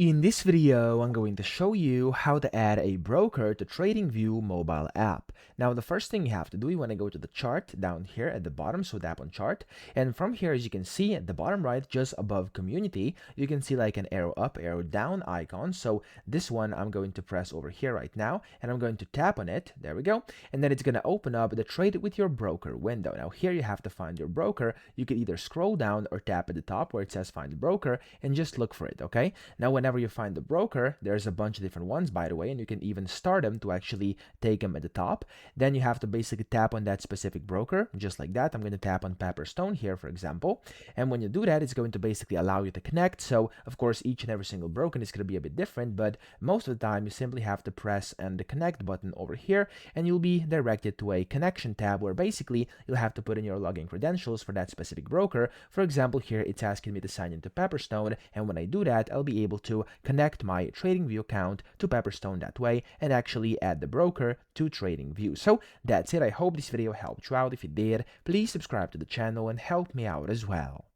In this video, I'm going to show you how to add a broker to TradingView mobile app. Now, the first thing you have to do, you want to go to the chart down here at the bottom, so tap on chart. And from here, as you can see at the bottom right, just above community, you can see like an arrow up, arrow down icon. So this one I'm going to press over here right now, and I'm going to tap on it. There we go. And then it's going to open up the trade with your broker window. Now here you have to find your broker. You can either scroll down or tap at the top where it says find the broker and just look for it, okay? Now, whenever you find the broker, there's a bunch of different ones, by the way, and you can even start them to actually take them at the top. Then you have to basically tap on that specific broker, just like that. I'm going to tap on Pepperstone here, for example. And when you do that, it's going to basically allow you to connect. So, of course, each and every single broker is going to be a bit different, but most of the time, you simply have to press and the connect button over here, and you'll be directed to a connection tab where basically you'll have to put in your login credentials for that specific broker. For example, here it's asking me to sign into Pepperstone, and when I do that, I'll be able to connect my TradingView account to Pepperstone that way and actually add the broker to TradingView. So that's it. I hope this video helped you out. If it did, please subscribe to the channel and help me out as well.